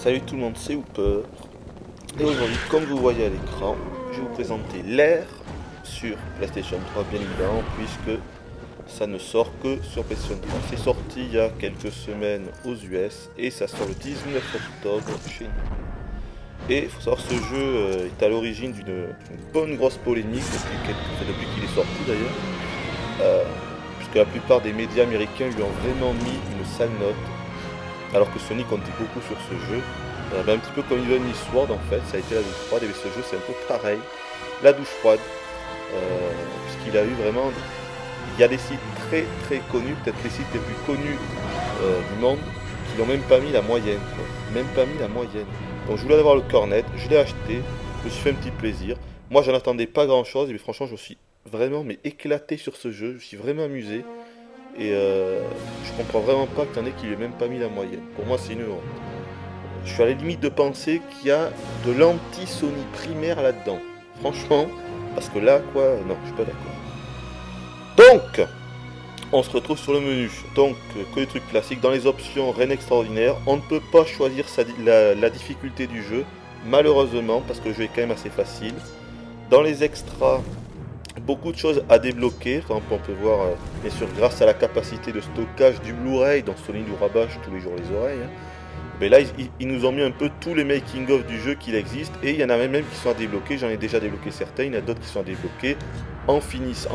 Salut tout le monde, c'est Hooper. Et aujourd'hui, comme vous voyez à l'écran, je vais vous présenter l'Air sur PlayStation 3, bien évidemment, puisque ça ne sort que sur PlayStation 3. C'est sorti il y a quelques semaines aux US et ça sort le 19 octobre chez nous. Et il faut savoir que ce jeu est à l'origine d'une bonne grosse polémique depuis qu'il est sorti d'ailleurs. Puisque la plupart des médias américains lui ont vraiment mis une sale note. Alors que Sony comptait beaucoup sur ce jeu. Un petit peu comme Even Sword en fait, ça a été la douche froide, et ce jeu c'est un peu pareil. La douche froide, puisqu'il a eu vraiment... Il y a des sites très très connus, peut-être les sites les plus connus du monde, qui n'ont même pas mis la moyenne, quoi. Même pas mis la moyenne. Donc je voulais avoir le cornet, je l'ai acheté, je me suis fait un petit plaisir. Moi j'en attendais pas grand chose, et franchement je me suis vraiment éclaté sur ce jeu, je me suis vraiment amusé. Et je comprends vraiment pas qu'il y en ait qui lui aient même pas mis la moyenne. Pour moi c'est une honte. Je suis à la limite de penser qu'il y a de l'anti-Sony primaire là-dedans. Franchement, parce que là quoi, non, je suis pas d'accord. Donc, on se retrouve sur le menu. Donc, que les trucs classiques. Dans les options, rien d'extraordinaire. On ne peut pas choisir la difficulté du jeu, malheureusement, parce que le jeu est quand même assez facile. Dans les extras, beaucoup de choses à débloquer. Par exemple, on peut voir, bien sûr, grâce à la capacité de stockage du Blu-ray, dans Sony nous rabâche tous les jours les oreilles. Mais là, ils nous ont mis un peu tous les making-of du jeu qu'il existe. Et il y en a même qui sont à débloquer. J'en ai déjà débloqué certains. Il y en a d'autres qui sont à débloquer en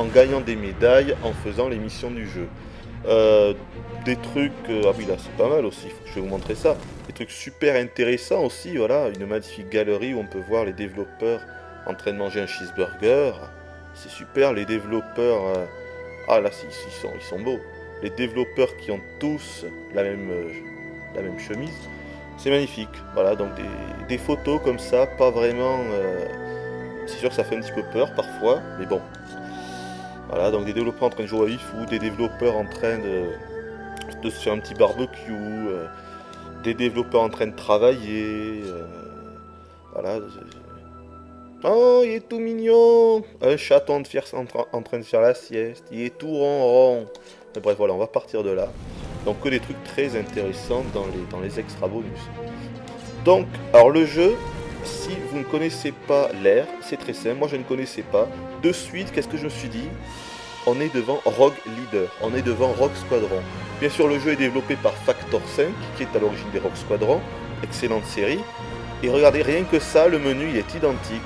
gagnant des médailles, en faisant les missions du jeu. Des trucs... ah oui, là, c'est pas mal aussi. Je vais vous montrer ça. Des trucs super intéressants aussi. Voilà, une magnifique galerie où on peut voir les développeurs en train de manger un cheeseburger. C'est super, les développeurs... Ah là, ils sont beaux. Les développeurs qui ont tous la même chemise. C'est magnifique. Voilà, donc des photos comme ça, pas vraiment... C'est sûr que ça fait un petit peu peur parfois, mais bon. Voilà, donc des développeurs en train de jouer à Wii ou des développeurs en train de se faire un petit barbecue, des développeurs en train de travailler. Voilà. Oh, il est tout mignon! Un chaton en train de faire la sieste. Il est tout rond. Mais bref, voilà, on va partir de là. Donc que des trucs très intéressants dans les extra bonus. Donc, alors le jeu, si vous ne connaissez pas l'Air, c'est très simple, moi je ne connaissais pas. De suite, qu'est-ce que je me suis dit? On est devant Rogue Leader, on est devant Rogue Squadron. Bien sûr, le jeu est développé par Factor 5, qui est à l'origine des Rogue Squadron, excellente série. Et regardez, rien que ça, le menu il est identique.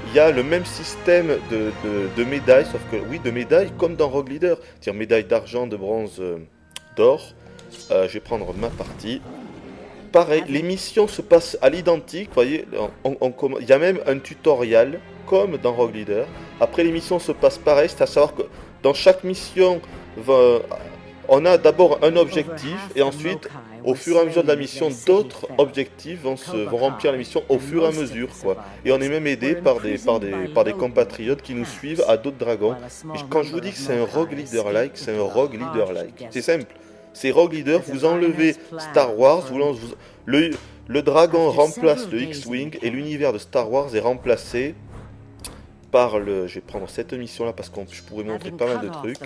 Il y a le même système de médailles, sauf que, oui, de médailles comme dans Rogue Leader. C'est-à-dire médaille d'argent, de bronze, d'or. Je vais prendre ma partie. Pareil, les missions se passent à l'identique, vous voyez, il y a même un tutoriel, comme dans Rogue Leader. Après, les missions se passent pareil, c'est à savoir que dans chaque mission, on a d'abord un objectif, et ensuite, au fur et à mesure de la mission, d'autres objectifs vont remplir la mission au fur et à mesure, quoi. Et on est même aidé par des compatriotes qui nous suivent à d'autres dragons. Et quand je vous dis que c'est un Rogue Leader-like, c'est un Rogue Leader-like. C'est simple. C'est Rogue Leader, vous enlevez Star Wars, le dragon remplace le X-Wing et l'univers de Star Wars est remplacé par le... Je vais prendre cette mission là parce que je pourrais montrer pas mal de trucs.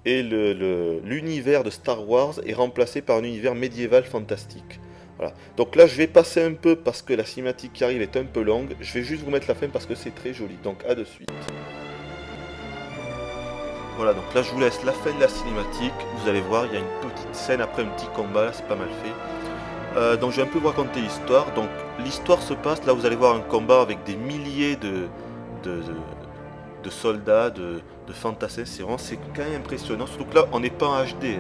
Et l'univers de Star Wars est remplacé par un univers médiéval fantastique. Voilà. Donc là je vais passer un peu parce que la cinématique qui arrive est un peu longue. Je vais juste vous mettre la fin parce que c'est très joli. Donc à de suite. Voilà, donc là je vous laisse la fin de la cinématique, vous allez voir, il y a une petite scène après un petit combat, c'est pas mal fait. Donc je vais un peu vous raconter l'histoire, donc l'histoire se passe, là vous allez voir un combat avec des milliers de soldats, de fantassins, c'est quand même impressionnant, surtout que là on n'est pas en HD.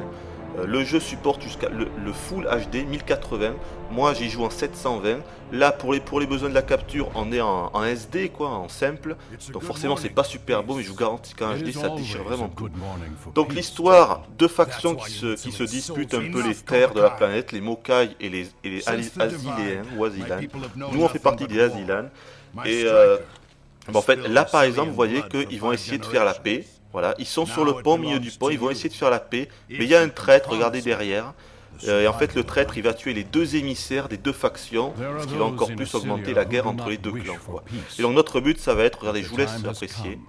Le jeu supporte jusqu'à le full HD 1080, moi j'y joue en 720, là pour les besoins de la capture on est en SD quoi, en simple, donc forcément c'est pas super beau mais je vous garantis qu'en HD ça déchire vraiment tout. Donc l'histoire, deux factions qui se disputent un peu les terres de la planète, les Mokai et les Asiléens ou Asilans. Nous on fait partie des Asilans et en fait là par exemple vous voyez qu'ils vont essayer de faire la paix. Voilà, ils sont sur le pont, au milieu du pont, ils vont essayer de faire la paix, mais il y a un traître, regardez derrière, et en fait le traître il va tuer les deux émissaires des deux factions, ce qui va encore plus augmenter la guerre entre les deux clans, quoi. Et donc notre but ça va être, regardez, je vous laisse apprécier.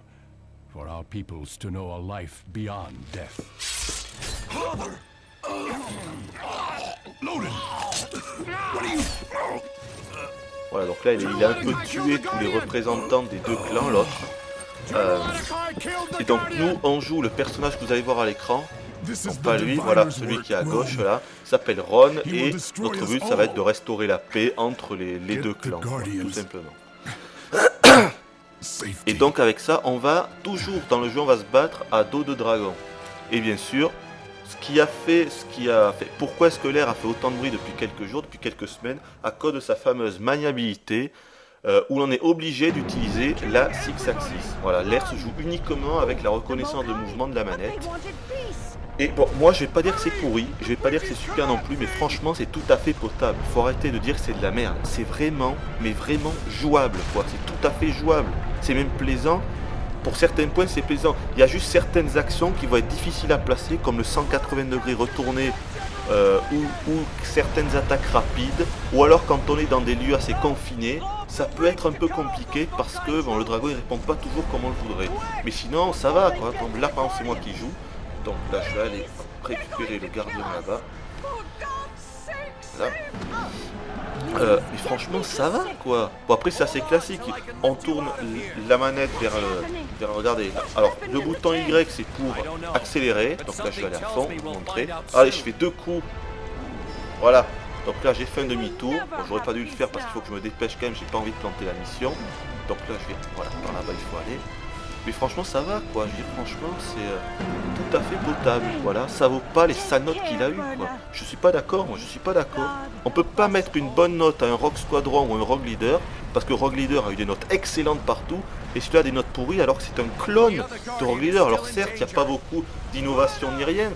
Voilà, donc là il a un peu tué tous les représentants des deux clans, l'autre. Et donc nous on joue le personnage que vous allez voir à l'écran. Donc pas lui, voilà, celui qui est à gauche là, il s'appelle Ron et notre but ça va être de restaurer la paix entre les deux clans, tout simplement. Et donc avec ça, on va toujours dans le jeu, on va se battre à dos de dragon. Et bien sûr, ce qui a fait, pourquoi est-ce que l'air a fait autant de bruit depuis quelques jours, depuis quelques semaines, à cause de sa fameuse maniabilité, où l'on est obligé d'utiliser la Six Axis. Voilà, l'air se joue uniquement avec la reconnaissance de mouvement de la manette. Et bon, moi je vais pas dire que c'est pourri, je vais pas dire que c'est super non plus, mais franchement c'est tout à fait potable. Faut arrêter de dire que c'est de la merde. C'est vraiment, mais vraiment jouable quoi. C'est tout à fait jouable. C'est même plaisant. Pour certains points c'est plaisant. Il y a juste certaines actions qui vont être difficiles à placer, comme le 180 degrés retourné ou certaines attaques rapides. Ou alors quand on est dans des lieux assez confinés, ça peut être un peu compliqué parce que bon, le dragon il répond pas toujours comme on le voudrait. Mais sinon ça va quoi. Donc, là par exemple c'est moi qui joue. Donc là je vais aller récupérer le gardien là-bas. Voilà. Mais franchement ça va quoi. Bon après c'est assez classique. On tourne la manette vers regardez. Alors le bouton Y c'est pour accélérer. Donc là je vais aller à fond pour vous montrer. Allez je fais 2 coups. Voilà. Donc là j'ai fait un demi-tour. Bon, j'aurais pas dû le faire parce qu'il faut que je me dépêche quand même. J'ai pas envie de planter la mission. Donc là je vais. Voilà, par là-bas il faut aller. Mais franchement ça va quoi, je dis franchement c'est tout à fait potable, voilà, ça vaut pas les sales notes qu'il a eu quoi. Je suis pas d'accord, moi je suis pas d'accord. On peut pas mettre une bonne note à un Rogue Squadron ou un Rogue Leader, parce que Rogue Leader a eu des notes excellentes partout, et celui-là a des notes pourries alors que c'est un clone de Rogue Leader. Alors certes il n'y a pas beaucoup d'innovation ni rien,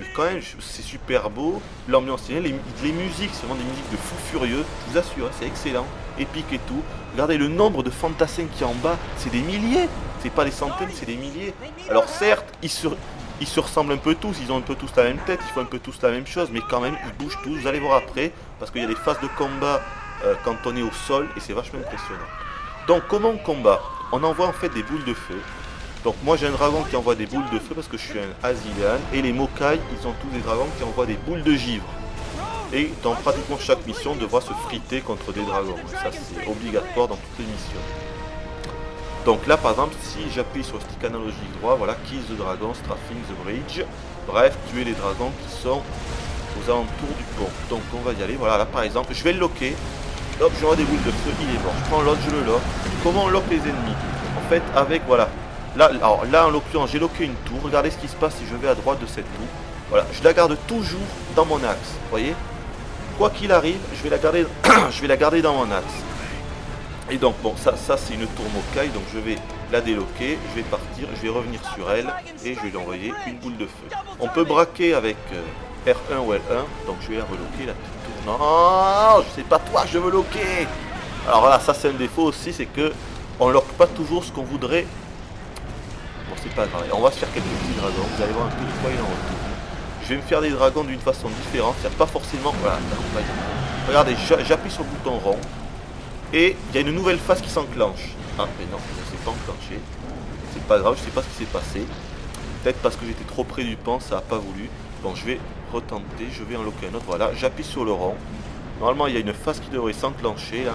mais quand même c'est super beau, l'ambiance est bien, les musiques c'est vraiment des musiques de fou furieux, je vous assure, hein, c'est excellent, épique et tout. Regardez le nombre de fantassins qui est en bas, c'est des milliers. C'est pas des centaines, c'est des milliers. Alors certes, ils se ressemblent un peu tous, ils ont un peu tous la même tête, ils font un peu tous la même chose, mais quand même, ils bougent tous. Vous allez voir après, parce qu'il y a des phases de combat quand on est au sol, et c'est vachement impressionnant. Donc comment on combat? On envoie en fait des boules de feu. Donc moi j'ai un dragon qui envoie des boules de feu parce que je suis un Azilian, et les Mokai, ils ont tous des dragons qui envoient des boules de givre. Et dans pratiquement chaque mission, on devra se friter contre des dragons. Ça c'est obligatoire dans toutes les missions. Donc là par exemple si j'appuie sur le stick analogique droit, voilà, kill the dragon, strafing the bridge, bref, tuer les dragons qui sont aux alentours du pont. Donc on va y aller, voilà, là par exemple, je vais le locker, hop, j'aurai des boules de feu, il est mort, je prends l'autre, je le lock. Comment on lock les ennemis? En fait avec, voilà, là en l'occurrence j'ai locké une tour, regardez ce qui se passe si je vais à droite de cette tour, voilà, je la garde toujours dans mon axe, vous voyez? Quoi qu'il arrive, je vais la garder dans mon axe. Et donc bon, ça c'est une tour Mokai, donc je vais la déloquer, je vais partir, je vais revenir sur elle et je vais lui envoyer une boule de feu. On peut braquer avec R1 ou L1, donc je vais la reloquer la petite tour. Non, je sais pas toi, je veux loquer. Alors voilà, ça c'est un défaut aussi, c'est que on loque pas toujours ce qu'on voudrait. Bon c'est pas grave, on va se faire quelques petits dragons, vous allez voir un peu de quoi il en retourne. Je vais me faire des dragons d'une façon différente, il n'y a pas forcément... Voilà, regardez, j'appuie sur le bouton rond. Et il y a une nouvelle phase qui s'enclenche. Ah mais non, ça s'est pas enclenché. C'est pas grave, je sais pas ce qui s'est passé. Peut-être parce que j'étais trop près du pont, ça a pas voulu. Bon, je vais retenter, je vais en loquer un autre. Voilà, j'appuie sur le rond. Normalement, il y a une phase qui devrait s'enclencher là.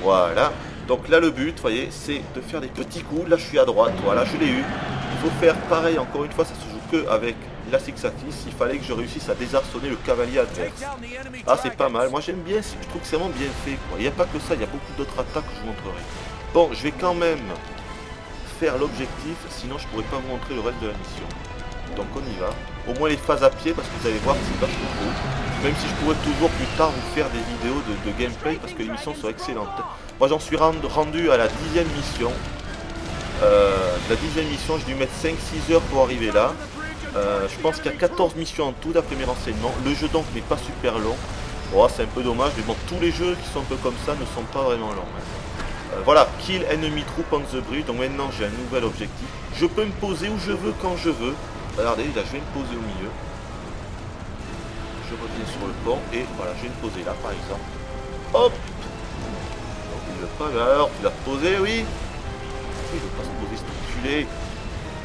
Voilà. Donc là, le but, vous voyez, c'est de faire des petits coups. Là, je suis à droite. Voilà, je l'ai eu. Il faut faire pareil. Encore une fois, ça se joue que avec la Six Axis. Il fallait que je réussisse à désarçonner le cavalier adverse. Ah, c'est pas mal. Moi, j'aime bien. Je trouve que c'est vraiment bien fait, quoi. Il n'y a pas que ça. Il y a beaucoup d'autres attaques que je vous montrerai. Bon, je vais quand même faire l'objectif. Sinon, je pourrais pas vous montrer le reste de la mission. Donc, on y va. Au moins les phases à pied, parce que vous allez voir que c'est vachement beau. Même si je pourrais toujours plus tard vous faire des vidéos de gameplay, parce que les missions sont excellentes. Moi, j'en suis rendu à la 10e mission. La 10e mission, j'ai dû mettre 5-6 heures pour arriver là. Je pense qu'il y a 14 missions en tout d'après mes renseignements. Le jeu donc n'est pas super long. Bon, c'est un peu dommage, mais bon, tous les jeux qui sont un peu comme ça ne sont pas vraiment longs. Voilà, kill enemy troop on the bridge. Donc maintenant j'ai un nouvel objectif. Je peux me poser où je veux, quand je veux. Regardez, là je vais me poser au milieu. Je reviens sur le pont et voilà, je vais me poser là par exemple. Hop. Donc il veut pas, mais alors tu l'as posé, oui. Il veut pas se poser, cet enculé.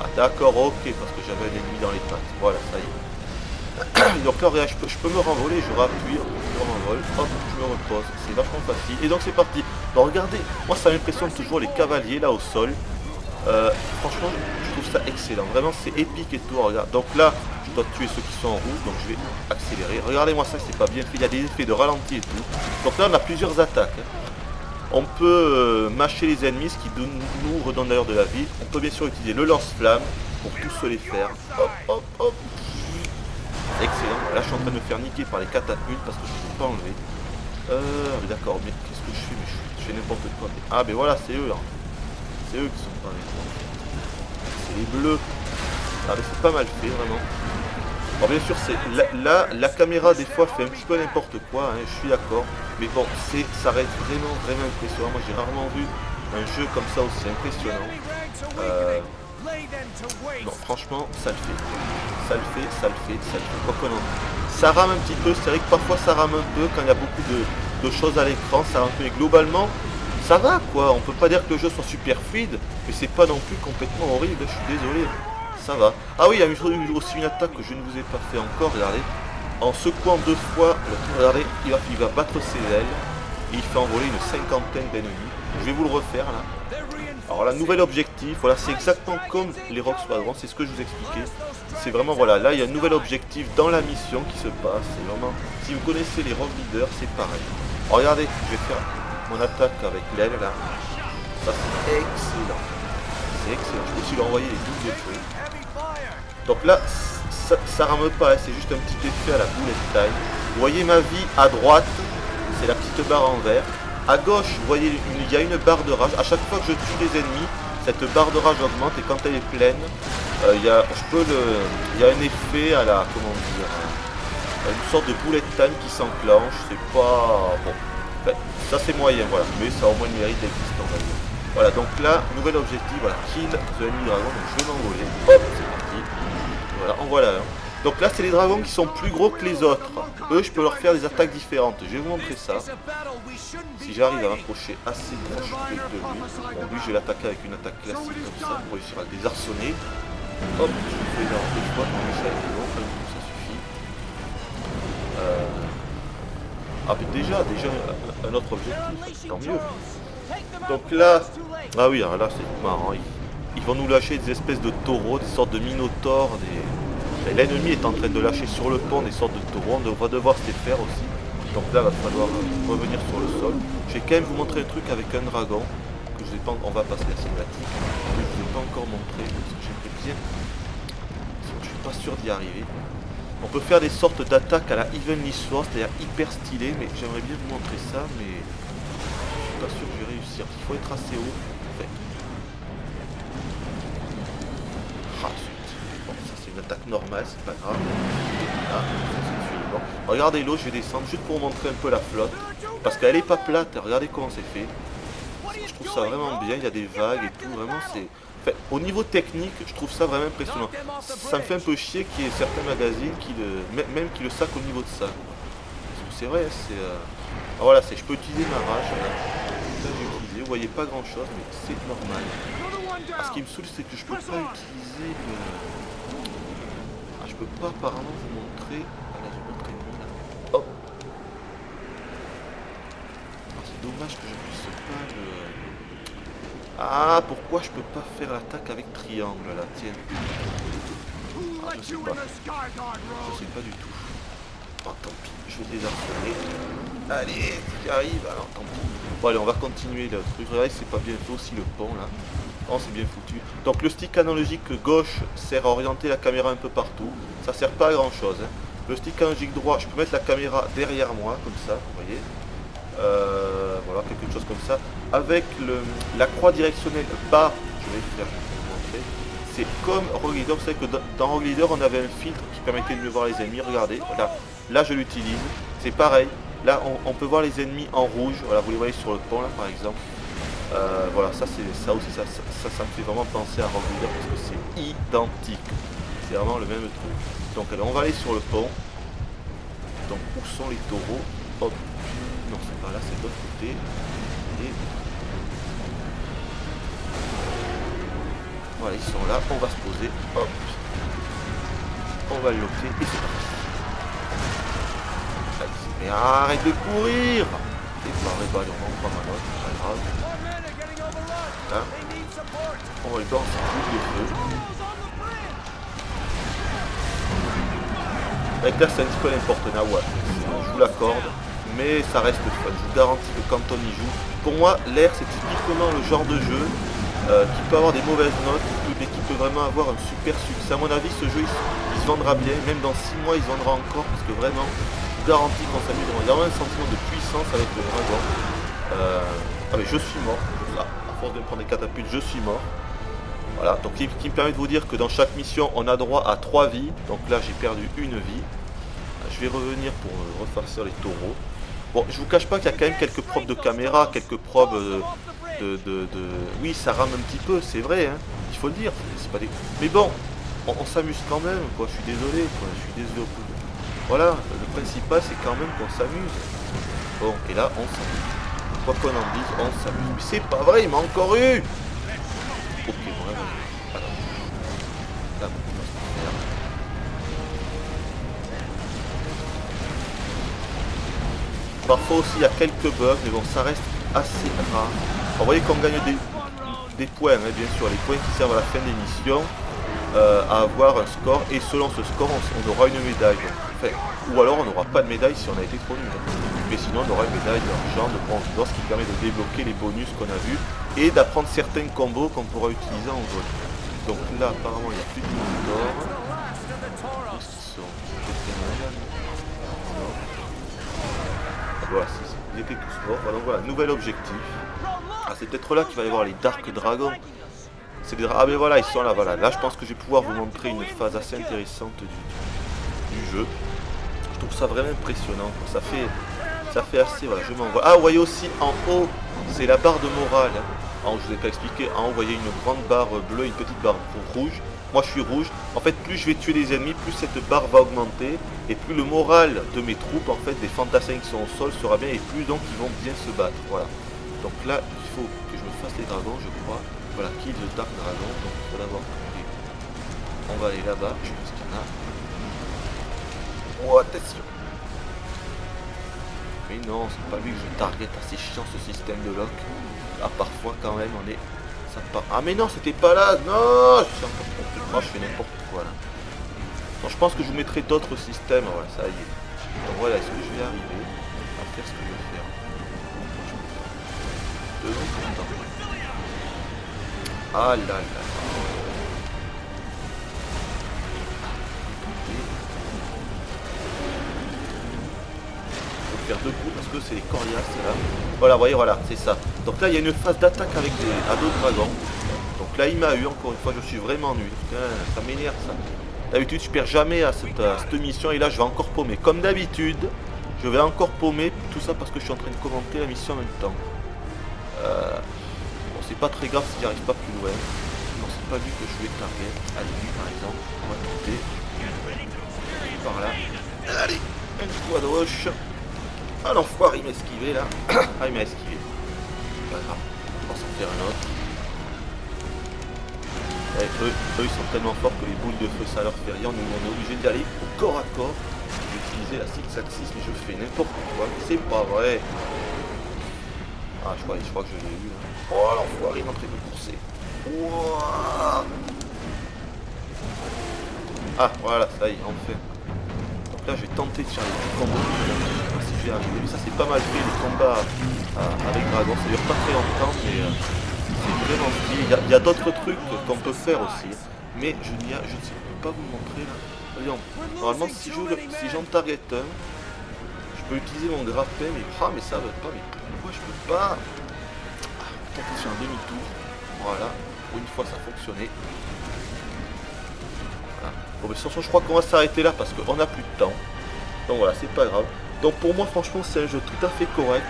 Ah d'accord, ok, parce que j'avais un ennemi dans les pattes. Voilà, ça y est. Donc là, regarde, je peux me renvoler, je rappuie. transforme en vol. Hop, je me repose. C'est vachement facile. Et donc c'est parti. Donc regardez, moi ça m'impressionne toujours les cavaliers là au sol. Franchement, je trouve ça excellent. Vraiment, c'est épique et tout. Regarde. Donc là, je dois tuer ceux qui sont en rouge. Donc je vais accélérer. Regardez-moi ça, c'est pas bien fait. Il y a des effets de ralenti et tout. Donc là, on a plusieurs attaques. On peut mâcher les ennemis, ce qui nous redonne d'ailleurs de la vie. On peut bien sûr utiliser le lance-flamme pour tous les faire. Hop, hop, hop. Excellent. Là, je suis en train de me faire niquer par les catapultes parce que je ne peux pas enlever. D'accord, mais qu'est-ce que je fais? Mais je fais n'importe quoi. Ah, mais voilà, c'est eux là. C'est eux qui sont pas avec moi. C'est les bleus. Ah, mais c'est pas mal fait, vraiment. Alors, bien sûr, c'est là, la caméra, des fois, fait un petit peu n'importe quoi, hein, je suis d'accord. Mais bon, ça reste vraiment, vraiment impressionnant. Moi, j'ai rarement vu un jeu comme ça aussi impressionnant. Non, franchement, ça le fait. Ça le fait, ça le fait, ça le fait. Quoi qu'on en dise. Ça rame un petit peu, c'est vrai que parfois ça rame un peu quand il y a beaucoup de choses à l'écran, ça rame un peu. Mais globalement, ça va quoi. On peut pas dire que le jeu soit super fluide, mais c'est pas non plus complètement horrible, je suis désolé. Ça va. Ah oui, il y a aussi une attaque que je ne vous ai pas fait encore, regardez. En secouant 2 fois, regardez, il va battre ses ailes et il fait envoler une cinquantaine d'ennemis. Je vais vous le refaire là. Alors la nouvel objectif, voilà, c'est exactement comme les Rogue Squadron, c'est ce que je vous expliquais. C'est vraiment, voilà, là il y a un nouvel objectif dans la mission qui se passe. C'est vraiment, si vous connaissez les Rogue Leaders, c'est pareil. Alors, regardez, je vais faire mon attaque avec l'aile là. Ça c'est excellent. C'est excellent, je peux aussi lui envoyer les doubles feux. Donc là, ça rame pas, c'est juste un petit effet à la bullet time. Vous voyez ma vie à droite, c'est la petite barre en vert. À gauche, vous voyez, il y a une barre de rage. À chaque fois que je tue des ennemis, cette barre de rage augmente et quand elle est pleine, il y a un effet à la, comment dire, une sorte de bullet time qui s'enclenche. C'est pas bon. Enfin, ça c'est moyen, voilà, mais ça a au moins le mérite d'exister, on va dire. Voilà, donc là, nouvel objectif, voilà, kill the enemy dragon. Donc je vais m'envoler. Hop, c'est parti. Voilà, en voilà un. Donc là, c'est les dragons qui sont plus gros que les autres. Eux, je peux leur faire des attaques différentes. Je vais vous montrer ça. Si j'arrive à m'approcher assez proche de lui. Bon, lui, je vais l'attaquer avec une attaque classique comme ça pour réussir à le désarçonner. Hop, je le fais dans 2 fois. Non, mais ça a été long, quand même, ça suffit. Ah, mais déjà, un autre objectif. Tant mieux. Donc là, ah oui, alors là, c'est marrant. Ils vont nous lâcher des espèces de taureaux, des sortes de minotaures, l'ennemi est en train de lâcher sur le pont des sortes de taureaux, on va devoir se les faire aussi. Donc là, il va falloir revenir sur le sol. Je vais quand même vous montrer un truc avec un dragon, que je vous ai pas, on va passer la cinématique, que je ne vous ai pas encore montré, parce que j'aimerais bien, je suis pas sûr d'y arriver. On peut faire des sortes d'attaques à la Evenly Sword, c'est-à-dire hyper stylé, mais j'aimerais bien vous montrer ça, mais je suis pas sûr que je vais réussir. Il faut être assez haut. Enfin, une attaque normale, c'est pas grave. Là, c'est fini. Bon. Regardez l'eau, je vais descendre juste pour vous montrer un peu la flotte. Parce qu'elle est pas plate, regardez comment c'est fait. Je trouve ça vraiment bien, il y a des vagues et tout, vraiment c'est... Enfin, au niveau technique, je trouve ça vraiment impressionnant. Ça me fait un peu chier qu'il y ait certains magazines qui même qui le sacent au niveau de ça. C'est vrai, c'est... Alors voilà, je peux utiliser ma rage, là. Ça j'ai utilisé, vous voyez pas grand chose, mais c'est normal. Ah, ce qui me saoule, c'est que je peux pas utiliser le... Je peux pas apparemment vous montrer. Voilà, je vais montrer une là. Hop. C'est dommage que je puisse pas le. Ah, pourquoi je peux pas faire l'attaque avec triangle là, tiens. Ah, je sais pas. Je sais pas du tout. Oh, tant pis, je vais désarçonner. Allez, j'y arrive, alors tant pis. Bon, allez, on va continuer le truc. Regardez, c'est pas bien fait aussi le pont là. Oh, c'est bien foutu. Donc le stick analogique gauche sert à orienter la caméra un peu partout. Ça sert pas à grand chose. Hein. Le stick analogique droit, je peux mettre la caméra derrière moi, comme ça, vous voyez. Voilà, quelque chose comme ça. Avec la croix directionnelle bas, je vais faire, je vais vous montrer. C'est comme Rogue Leader. Vous savez que dans Rogue Leader, on avait un filtre qui permettait de mieux voir les ennemis. Regardez, voilà. Là, je l'utilise. C'est pareil. Là, on peut voir les ennemis en rouge. Voilà, vous les voyez sur le pont, là, par exemple. Voilà, ça aussi, ça me fait vraiment penser à Rogue Leader parce que c'est identique. C'est vraiment le même truc. Donc, alors, on va aller sur le pont. Donc, où sont les taureaux? Hop. Non, c'est pas là, c'est de l'autre côté. Et... voilà, ils sont là. On va se poser. Hop. On va le loquer et c'est parti. Allez, c'est Mais arrête de courir. C'est pas vrai, bah, on va en prendre un autre, c'est pas grave. Là. On va les balancer plus de feu. Avec là c'est un petit peu n'importe quoi, ouais. On joue la corde, mais ça reste fun. Je vous garantis que quand on y joue, pour moi l'air c'est typiquement le genre de jeu qui peut avoir des mauvaises notes, mais qui peut vraiment avoir un super succès. À mon avis ce jeu il se vendra bien, même dans 6 mois il se vendra encore, parce que vraiment, je vous garantis qu'on s'amuse. Il y a vraiment un sentiment de puissance avec le dragon. Ah mais je suis mort, là, à force de me prendre des catapultes, je suis mort. Voilà, donc qui me permet de vous dire que dans chaque mission, on a droit à 3 vies. Donc là, j'ai perdu une vie. Je vais revenir pour refarcir les taureaux. Bon, je vous cache pas qu'il y a quand même quelques probes de caméra, quelques probes Oui, ça rame un petit peu, c'est vrai, hein. Il faut le dire. C'est pas des... Mais bon, on s'amuse quand même, quoi. Je suis désolé, quoi. Je suis désolé. Voilà, le principal, c'est quand même qu'on s'amuse. Bon, et là, on s'amuse. Quoi qu'on en dise, on s'amuse. Mais c'est pas vrai, il m'a encore eu. Ok, bon là, voilà. Là, on va se faire. Parfois aussi, il y a quelques bugs, mais bon, ça reste assez rare. Alors, vous voyez qu'on gagne des points, hein, bien sûr, les points qui servent à la fin des missions, à avoir un score, et selon ce score, on aura une médaille. Enfin, ou alors on n'aura pas de médaille si on a été trop nul. Mais sinon, on aura une médaille d'argent, de bronze d'or, ce qui permet de débloquer les bonus qu'on a vus et d'apprendre certains combos qu'on pourra utiliser en vol. Donc là, apparemment, il n'y a plus de mine d'or. Où est-ce qu'ils sont? Voilà, ils étaient tous morts. Donc voilà, nouvel objectif. Ah, c'est peut-être là qu'il va y avoir les Dark Dragons. Ah mais voilà, ils sont là, voilà. Là, je pense que je vais pouvoir vous montrer une phase assez intéressante du jeu. Je trouve ça vraiment impressionnant. Ça fait assez, voilà, je m'envoie. Ah, vous voyez aussi en haut, c'est la barre de morale. Alors, je vous ai pas expliqué, en haut, vous voyez une grande barre bleue, une petite barre rouge. Moi, je suis rouge. En fait, plus je vais tuer des ennemis, plus cette barre va augmenter. Et plus le moral de mes troupes, en fait, des fantassins qui sont au sol, sera bien. Et plus donc, ils vont bien se battre. Voilà. Donc là, il faut que je me fasse les dragons, je crois. Voilà, kill le Dark Dragon. Donc, il faut d'abord... On va aller là-bas. Je pense qu'il y en a. Oh, attention. Mais non, c'est pas lui que je target, assez chiant ce système de lock. Là parfois quand même on est... Ça part... Ah mais non, c'était pas là. Non, je suis encore trompé. Moi je fais n'importe quoi là. Donc, je pense que je vous mettrai d'autres systèmes. Voilà, ça y est. Donc voilà, est-ce que je vais arriver à faire ce que je veux faire? Ah là là. Faire deux coups parce que c'est les coriaces là. Voilà, vous voyez, voilà, c'est ça. Donc là, il y a une phase d'attaque avec à d'autres dragons. Donc là, il m'a eu, encore une fois, je suis vraiment nul. Putain, ça m'énerve ça. D'habitude, je perds jamais à cette mission et là, je vais encore paumer. Comme d'habitude, je vais encore paumer. Tout ça parce que je suis en train de commenter la mission en même temps. Bon, c'est pas très grave si j'y arrive pas plus loin. Non, c'est pas lui que je vais target. Allez, lui par exemple, on va tenter. Par là. Allez, une fois de roche. Ah l'enfoiré, il m'a esquivé là. Ah il m'a esquivé. Pas grave, on va s'en faire un autre. Et eux ils sont tellement forts que les boules de feu ça leur fait rien. Nous on est obligé d'y aller au corps à corps. D'utiliser la six axis, mais je fais n'importe quoi. C'est pas vrai. Ah je crois que je l'ai eu là. Oh l'enfoiré, il est en train de me courser. Ouah. Ah voilà, ça y est, enfin. Donc là je vais tenter de faire les petits combos. Si je vais arriver, mais ça c'est pas mal fait les combats avec dragon, ça dure pas très longtemps mais c'est vraiment stylé. Il y a d'autres trucs qu'on peut faire aussi, mais je ne sais, je peux pas vous le montrer là. Voyons, normalement si j'en target un, je peux utiliser mon grappin, mais ça veut pas, mais pourquoi je peux pas? Tenter sur un demi-tour, voilà, pour une fois ça a fonctionné. Voilà. Bon mais de toute façon je crois qu'on va s'arrêter là parce qu'on a plus de temps. Donc voilà, c'est pas grave. Donc pour moi franchement c'est un jeu tout à fait correct.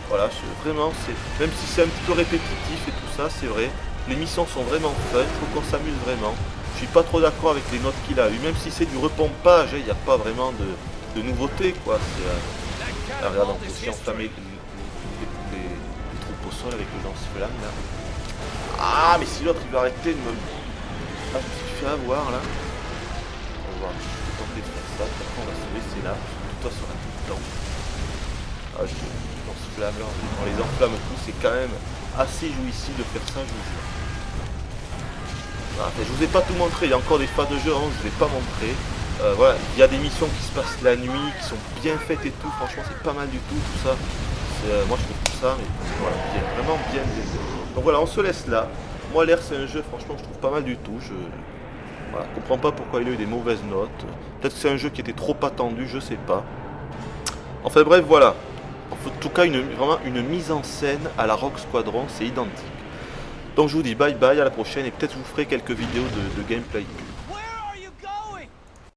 Voilà, vraiment, même si c'est un petit peu répétitif et tout ça, c'est vrai. Les missions sont vraiment fun, il faut qu'on s'amuse vraiment. Je suis pas trop d'accord avec les notes qu'il a eu, même si c'est du repompage, il n'y a pas vraiment de nouveauté quoi. Ah, regarde, on peut aussi enflammer les troupes au sol avec le lance-flamme là. Ah mais si l'autre il va arrêter de me... Ah je me suis fait avoir là. On va tenter de faire ça, après on va se laisser là. toi sera tout le temps. Ah, lance-flamme là, on les enflamme tous, c'est quand même assez jouissif de faire ça, je vous jure. Voilà, je vous ai pas tout montré, il y a encore des phases de jeu, hein, je vous ai pas montré. Voilà, il y a des missions qui se passent la nuit, qui sont bien faites et tout, franchement c'est pas mal du tout ça. Moi je trouve tout ça, mais voilà, bien, vraiment bien. Donc voilà, on se laisse là. Moi l'air c'est un jeu franchement que je trouve pas mal du tout. Voilà, je comprends pas pourquoi il a eu des mauvaises notes. Peut-être que c'est un jeu qui était trop attendu, je sais pas. Enfin bref voilà. En tout cas vraiment une mise en scène à la Rogue Squadron, c'est identique. Donc je vous dis bye bye, à la prochaine et peut-être je vous ferai quelques vidéos de gameplay.